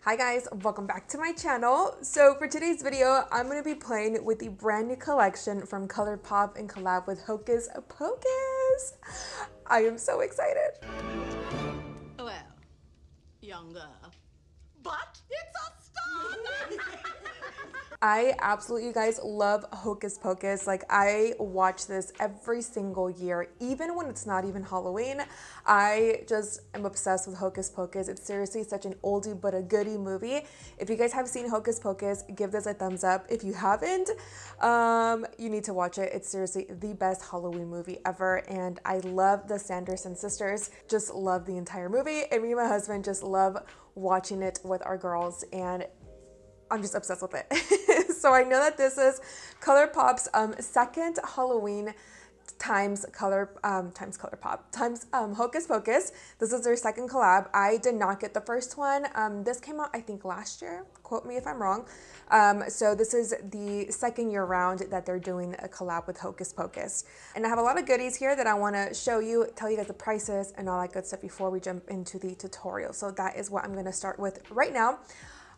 Hi guys, welcome back to my channel. So for today's video, I'm going to be playing with the brand new collection from Colourpop in collab with Hocus Pocus. I am so excited. Well, younger, but it's a star. I absolutely, you guys, love Hocus Pocus. Like, I watch this every single year, even when it's not even Halloween. I just am obsessed with Hocus Pocus. It's seriously such an oldie but a goodie movie. If you guys have seen Hocus Pocus, give this a thumbs up. If you haven't, you need to watch it. It's seriously the best Halloween movie ever, and I love the Sanderson sisters. Just love the entire movie, and me and my husband just love watching it with our girls, and I'm just obsessed with it. So I know that this is Colourpop's second Halloween times Colourpop times Hocus Pocus. This is their second collab. I did not get the first one. This came out I think last year. Quote me if I'm wrong. So this is the second year round that they're doing a collab with Hocus Pocus. And I have a lot of goodies here that I want to show you, tell you guys the prices and all that good stuff before we jump into the tutorial. So that is what I'm going to start with right now.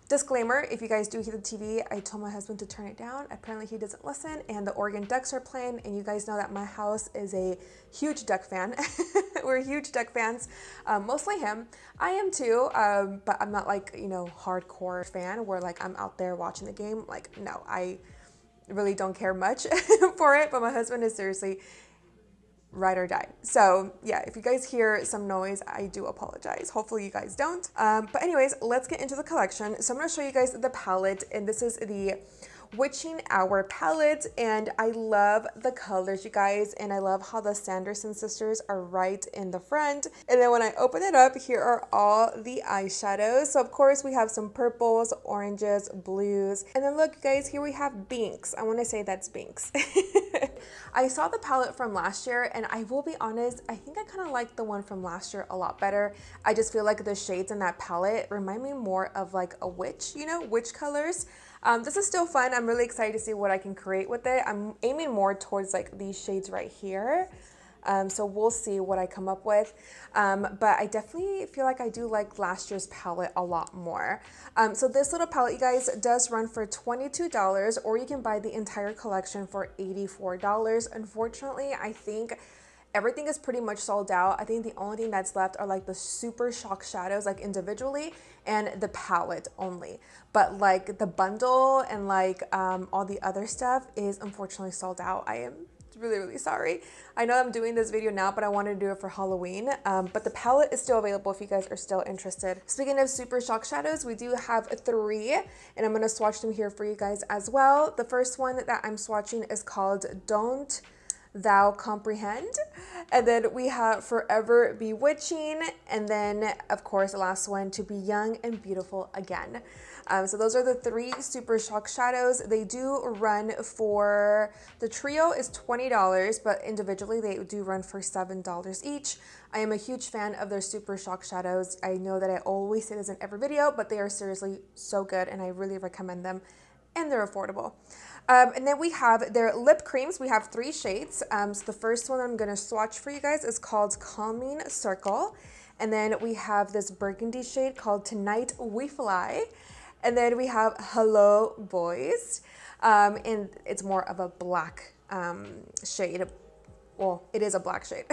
Disclaimer, if you guys do hear the TV, I told my husband to turn it down. Apparently he doesn't listen, and the Oregon Ducks are playing, and you guys know that my house is a huge Duck fan. We're huge Duck fans, mostly him. I am too, but I'm not like, you know, hardcore fan where like I'm out there watching the game. Like, no, I really don't care much for it, but my husband is seriously ride or die. So yeah, if you guys hear some noise, I do apologize. Hopefully you guys don't. But anyways, let's get into the collection. So I'm going to show you guys the palette, and this is the Witching Hour palette, and I love the colors, you guys, and I love how the Sanderson sisters are right in the front. And then when I open it up, here are all the eyeshadows. So of course we have some purples, oranges, blues, and then look guys, here we have Binks. I want to say that's Binks. I saw the palette from last year, and I will be honest, I think I kind of like the one from last year a lot better. I just feel like the shades in that palette remind me more of like a witch, you know, witch colors. This is still fun. I'm really excited to see what I can create with it. I'm aiming more towards like these shades right here. So we'll see what I come up with. But I definitely feel like I do like last year's palette a lot more. So this little palette, you guys, does run for $22, or you can buy the entire collection for $84. Unfortunately, I think everything is pretty much sold out. I think the only thing that's left are like the super shock shadows, like individually, and the palette only. But like the bundle and like all the other stuff is unfortunately sold out. I am really sorry. I know I'm doing this video now, but I wanted to do it for Halloween. But the palette is still available if you guys are still interested. Speaking of super shock shadows, we do have 3, and I'm going to swatch them here for you guys as well. The first one that I'm swatching is called Don't Thou Comprehend, and then we have Forever Bewitching, and then of course the last one, To Be Young and Beautiful Again. So those are the 3 super shock shadows. They do run for, the trio is $20, but individually they do run for $7 each. I am a huge fan of their super shock shadows. I know that I always say this in every video, but they are seriously so good, and I really recommend them, and they're affordable. And then we have their lip creams. We have 3 shades. So the first one I'm going to swatch for you guys is called Calming Circle. And then we have this burgundy shade called Tonight We Fly. And then we have Hello Boys. And it's more of a black shade. Well, it is a black shade.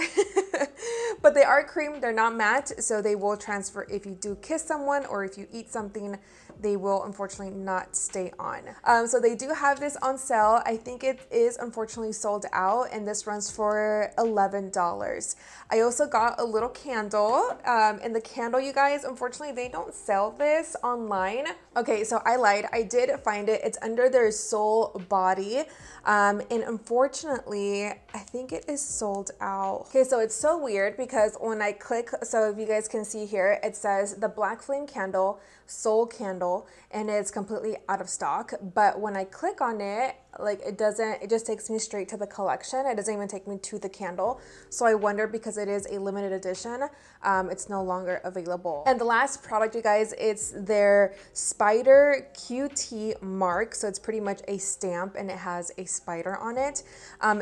But they are cream, they're not matte, so they will transfer if you do kiss someone or if you eat something. They will unfortunately not stay on. So they do have this on sale. I think it is unfortunately sold out, and this runs for $11. I also got a little candle, and the candle, you guys, unfortunately they don't sell this online. Okay, so I lied. I did find it. It's under their Soul Body, and unfortunately I think it is sold out. Okay, so it's so weird because when I click, so if you guys can see here, it says the Black Flame Candle, Soul Candle, and it's completely out of stock. But when I click on it, like it just takes me straight to the collection. It doesn't even take me to the candle. So I wonder, because it is a limited edition, it's no longer available. And the last product, you guys, it's their Spider QT mark. So it's pretty much a stamp and it has a spider on it.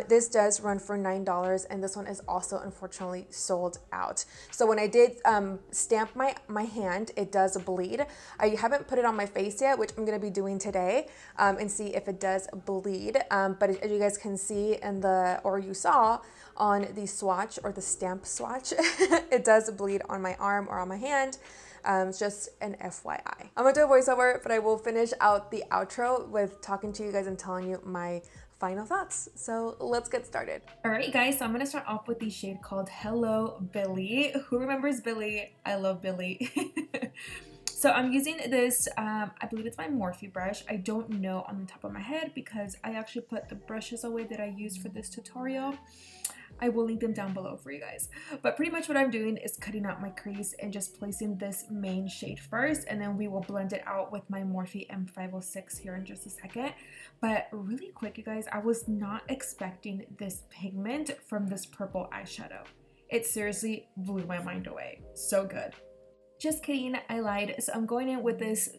This does run for $9, and this one is also unfortunately sold out. So when I did stamp my hand, it does bleed. I haven't put it on my face yet, which I'm gonna be doing today, and see if it does bleed. But as you guys can see in or you saw on the swatch, or the stamp swatch, it does bleed on my arm or on my hand. Just an FYI. I'm gonna do a voiceover, but I will finish out the outro with talking to you guys and telling you my final thoughts. So let's get started. All right, guys, so I'm gonna start off with the shade called Hello Billy. Who remembers Billy? I love Billy. So I'm using this, I believe it's my Morphe brush. I don't know on the top of my head because I actually put the brushes away that I used for this tutorial. I will link them down below for you guys. But pretty much what I'm doing is cutting out my crease and just placing this main shade first, and then we will blend it out with my Morphe M506 here in just a second. But really quick, you guys, I was not expecting this pigment from this purple eyeshadow. It seriously blew my mind away. So good. Just kidding, I lied. So I'm going in with this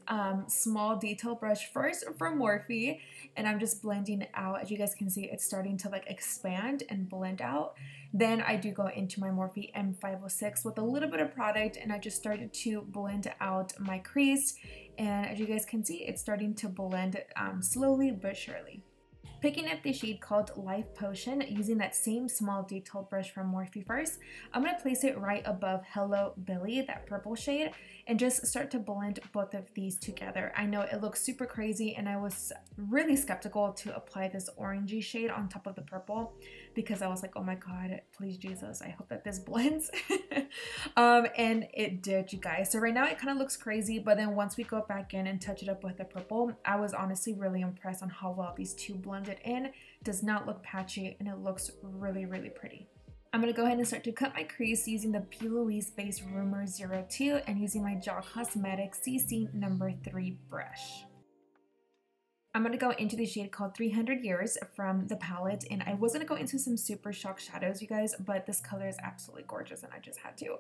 small detail brush first from Morphe, and I'm just blending it out. As you guys can see, it's starting to like expand and blend out. Then I do go into my Morphe M506 with a little bit of product, and I just started to blend out my crease. And as you guys can see, it's starting to blend slowly but surely. Picking up the shade called Life Potion, using that same small detailed brush from Morphe first, I'm going to place it right above Hello Billy, that purple shade, and just start to blend both of these together. I know it looks super crazy, and I was really skeptical to apply this orangey shade on top of the purple because I was like, oh my god, please Jesus, I hope that this blends. And it did, you guys. So right now it kind of looks crazy, but then once we go back in and touch it up with the purple, I was honestly really impressed on how well these two blended in. Does not look patchy, and it looks really, really pretty. I'm going to go ahead and start to cut my crease using the P. Louise Base Rumor 02 and using my Jaw Cosmetics CC number 3 brush. I'm going to go into the shade called 300 Years from the palette, and I was going to go into some Super Shock shadows, you guys, but this color is absolutely gorgeous and I just had to.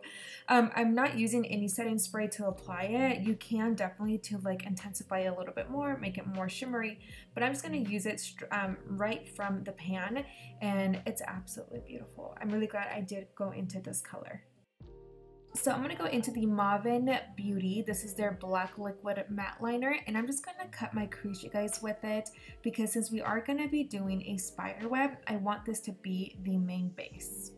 I'm not using any setting spray to apply it. You can definitely to like intensify it a little bit more, make it more shimmery, but I'm just going to use it right from the pan, and it's absolutely beautiful. I'm really glad I did go into this color. So I'm going to go into the Mauvin Beauty. This is their black liquid matte liner, and I'm just going to cut my crease, you guys, with it, because since we are going to be doing a spider web, I want this to be the main base.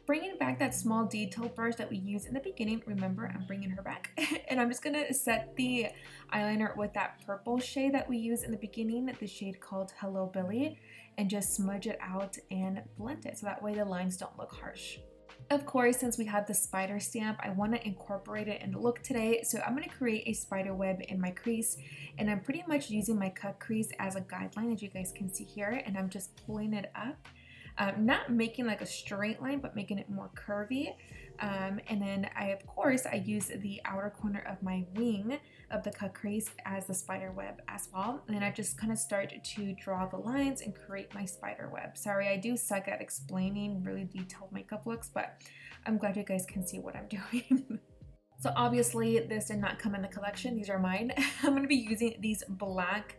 Bringing back that small detail brush that we used in the beginning, remember, I'm bringing her back, and I'm just going to set the eyeliner with that purple shade that we used in the beginning, the shade called Hello Billy, and just smudge it out and blend it so that way the lines don't look harsh. Of course, since we have the spider stamp, I want to incorporate it in the look today, so I'm going to create a spider web in my crease, and I'm pretty much using my cut crease as a guideline, as you guys can see here, and I'm just pulling it up. Not making like a straight line, but making it more curvy. And then I use the outer corner of my wing of the cut crease as the spider web as well. And then I just kind of start to draw the lines and create my spider web. Sorry, I do suck at explaining really detailed makeup looks, but I'm glad you guys can see what I'm doing. So obviously this did not come in the collection. These are mine. I'm going to be using these black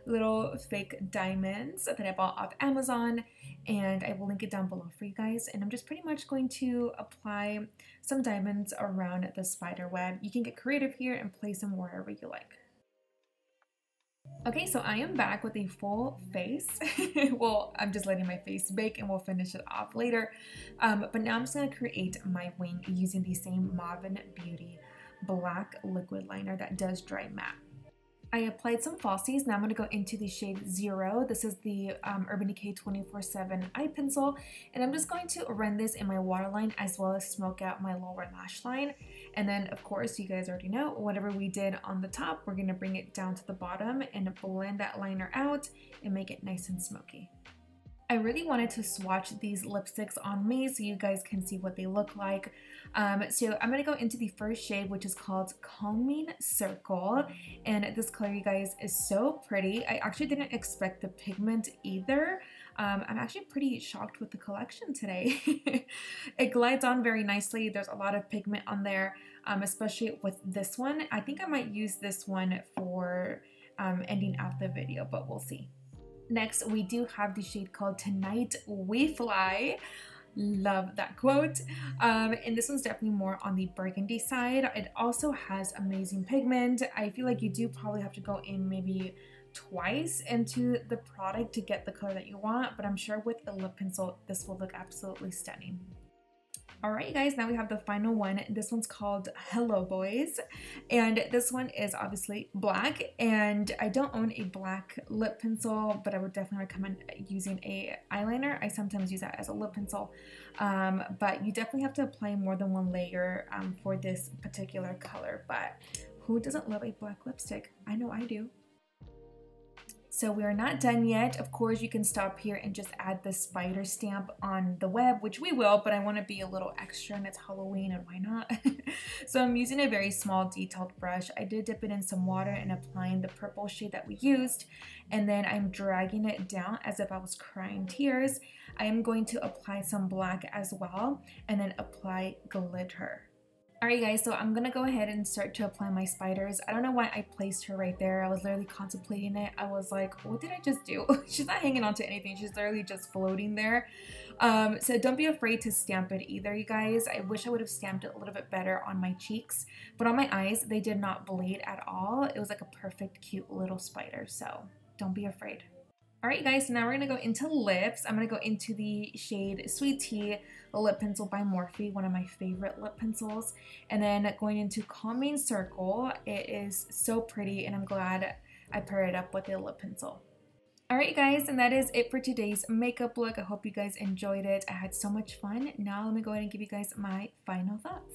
little fake diamonds that I bought off Amazon, and I will link it down below for you guys. And I'm just pretty much going to apply some diamonds around the spider web. You can get creative here and place them wherever you like. Okay, so I am back with a full face. Well, I'm just letting my face bake and we'll finish it off later. But now I'm just going to create my wing using the same Mauvin Beauty black liquid liner that does dry matte. I applied some falsies. Now I'm going to go into the shade 0. This is the Urban Decay 24/7 eye pencil, and I'm just going to run this in my waterline as well as smoke out my lower lash line. And then, of course, you guys already know, whatever we did on the top, we're going to bring it down to the bottom and blend that liner out and make it nice and smoky. I really wanted to swatch these lipsticks on me so you guys can see what they look like. So I'm going to go into the first shade, which is called Calming Circle. And this color, you guys, is so pretty. I actually didn't expect the pigment either. I'm actually pretty shocked with the collection today. It glides on very nicely. There's a lot of pigment on there, especially with this one. I think I might use this one for ending out the video, but we'll see. Next, we do have the shade called Tonight We Fly. Love that quote. And this one's definitely more on the burgundy side. It also has amazing pigment. I feel like you do probably have to go in maybe twice into the product to get the color that you want, but I'm sure with a lip pencil, this will look absolutely stunning. Alright you guys, now we have the final one. This one's called Hello Boys, and this one is obviously black, and I don't own a black lip pencil, but I would definitely recommend using a eyeliner. I sometimes use that as a lip pencil, but you definitely have to apply more than one layer for this particular color, but who doesn't love a black lipstick? I know I do. So we are not done yet. Of course, you can stop here and just add the spider stamp on the web, which we will, but I want to be a little extra and it's Halloween and why not? So I'm using a very small detailed brush. I did dip it in some water and applying the purple shade that we used, and then I'm dragging it down as if I was crying tears. I am going to apply some black as well and then apply glitter. Alright guys, so I'm gonna go ahead and start to apply my spiders. I don't know why I placed her right there. I was literally contemplating it. I was like, what did I just do? She's not hanging on to anything. She's literally just floating there. So don't be afraid to stamp it either, you guys. I wish I would have stamped it a little bit better on my cheeks, but on my eyes, they did not bleed at all. It was like a perfect, cute little spider, so don't be afraid. Alright guys, so now we're going to go into lips. I'm going to go into the shade Sweet Tea, a lip pencil by Morphe, one of my favorite lip pencils. And then going into Calming Circle. It is so pretty and I'm glad I paired it up with a lip pencil. Alright guys, and that is it for today's makeup look. I hope you guys enjoyed it. I had so much fun. Now let me go ahead and give you guys my final thoughts.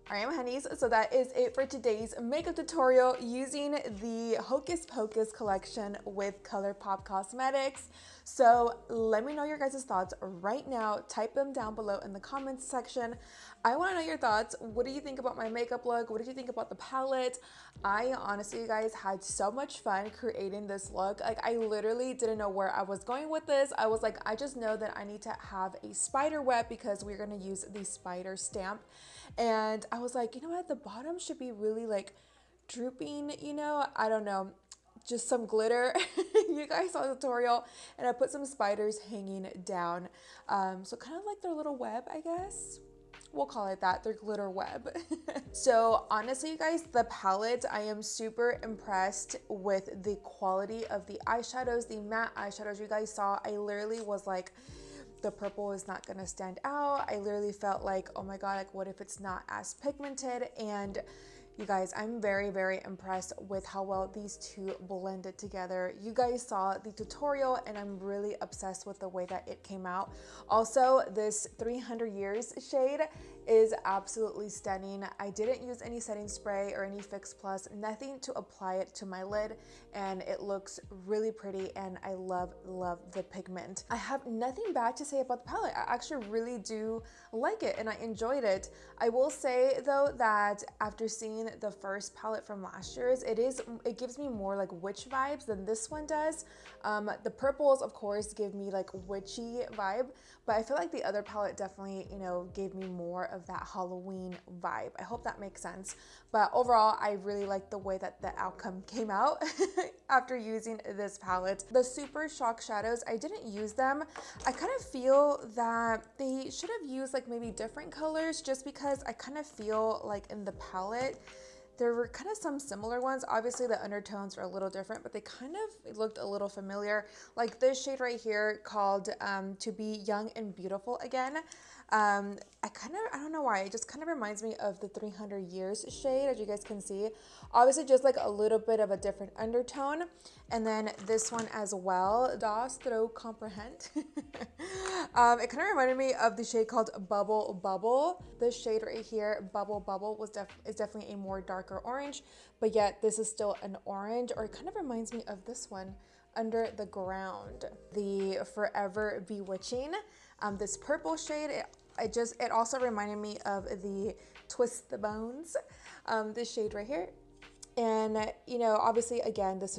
Alright my honeys, so that is it for today's makeup tutorial using the Hocus Pocus collection with Colourpop Cosmetics. So let me know your guys' thoughts right now. Type them down below in the comments section. I want to know your thoughts. What do you think about my makeup look? What did you think about the palette? I honestly, you guys, had so much fun creating this look. Like, I literally didn't know where I was going with this. I was like, I just know that I need to have a spider web because we're going to use the spider stamp. And I was like, you know what? The bottom should be really like drooping, you know? I don't know. Just some glitter. You guys saw the tutorial, and I put some spiders hanging down. So kind of like their little web, I guess. We'll call it that, their glitter web. So honestly, you guys, the palette, I am super impressed with the quality of the eyeshadows, the matte eyeshadows you guys saw. I literally was like, the purple is not gonna stand out. I literally felt like, oh my God, like what if it's not as pigmented? And you guys, I'm very, very impressed with how well these two blended together. You guys saw the tutorial and I'm really obsessed with the way that it came out. Also, this 300 Years shade is absolutely stunning. I didn't use any setting spray or any Fix Plus, nothing to apply it to my lid, and it looks really pretty and I love the pigment. I have nothing bad to say about the palette. I actually really do like it and I enjoyed it. I will say though that after seeing the first palette from last year's, it gives me more like witch vibes than this one does. The purples of course give me like witchy vibe, but I feel like the other palette definitely, you know, gave me more of that Halloween vibe. I hope that makes sense. But overall, I really like the way that the outcome came out after using this palette. The Super Shock shadows, I didn't use them. I kind of feel that they should have used like maybe different colors, just because I kind of feel like in the palette, there were kind of some similar ones. Obviously the undertones are a little different, but they kind of looked a little familiar. Like this shade right here called To Be Young and Beautiful Again. I don't know why, it just kind of reminds me of the 300 Years shade, as you guys can see. Obviously just like a little bit of a different undertone. And then this one as well, Das Throw Comprehend. It kind of reminded me of the shade called Bubble Bubble. This shade right here, Bubble Bubble, is definitely a more darker orange, but yet this is still an orange, or it kind of reminds me of this one. Under the Ground, the Forever Bewitching. This purple shade, it also reminded me of the Twist the Bones, this shade right here. And you know, obviously again, this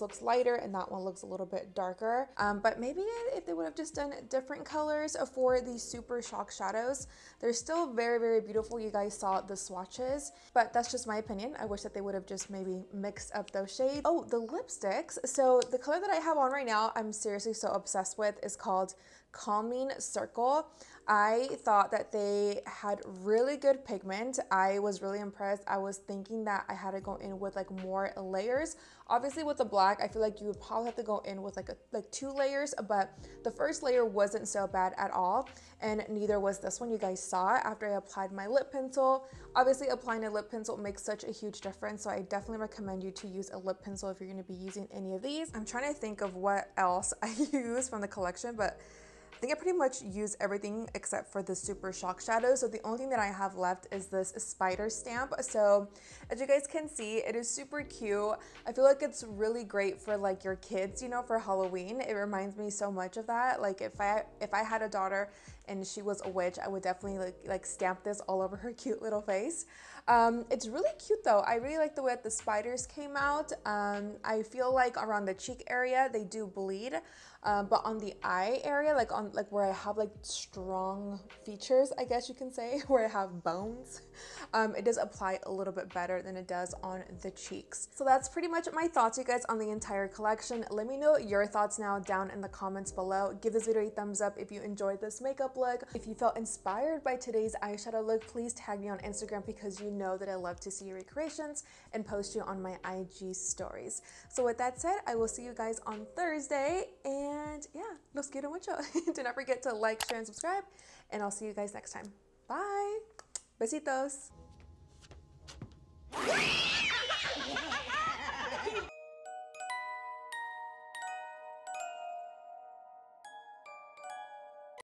looks lighter and that one looks a little bit darker, but maybe if they would have just done different colors for these super shock shadows, they're still very, very beautiful. You guys saw the swatches, but that's just my opinion. I wish that they would have just maybe mixed up those shades. Oh, the lipsticks. So the color that I have on right now, I'm seriously so obsessed with, is called Calming CIRCL. I thought that they had really good pigment. I was really impressed. I was thinking that I had to go in with like more layers. Obviously with the black, I feel like you would probably have to go in with like 2 layers, but the first layer wasn't so bad at all, and neither was this one. You guys saw it after I applied my lip pencil. Obviously applying a lip pencil makes such a huge difference, so I definitely recommend you to use a lip pencil if you're going to be using any of these. I'm trying to think of what else I use from the collection, but I think I pretty much use everything except for the super shock shadow. So the only thing that I have left is this spider stamp. So as you guys can see, it is super cute. I feel like it's really great for like your kids, you know, for Halloween. It reminds me so much of that. Like if I had a daughter and she was a witch, I would definitely like stamp this all over her cute little face. It's really cute though. I really like the way that the spiders came out. I feel like around the cheek area they do bleed, but on the eye area, like where I have like strong features, I guess you can say, where I have bones, it does apply a little bit better than it does on the cheeks. So that's pretty much my thoughts, you guys, on the entire collection. Let me know your thoughts now down in the comments below. Give this video a thumbs up if you enjoyed this makeup look. If you felt inspired by today's eyeshadow look, please tag me on Instagram because you know that I love to see your recreations and post you on my IG stories. So with that said, I will see you guys on Thursday, and yeah, los quiero mucho. Do not forget to like, share, and subscribe, and I'll see you guys next time. Bye. Besitos.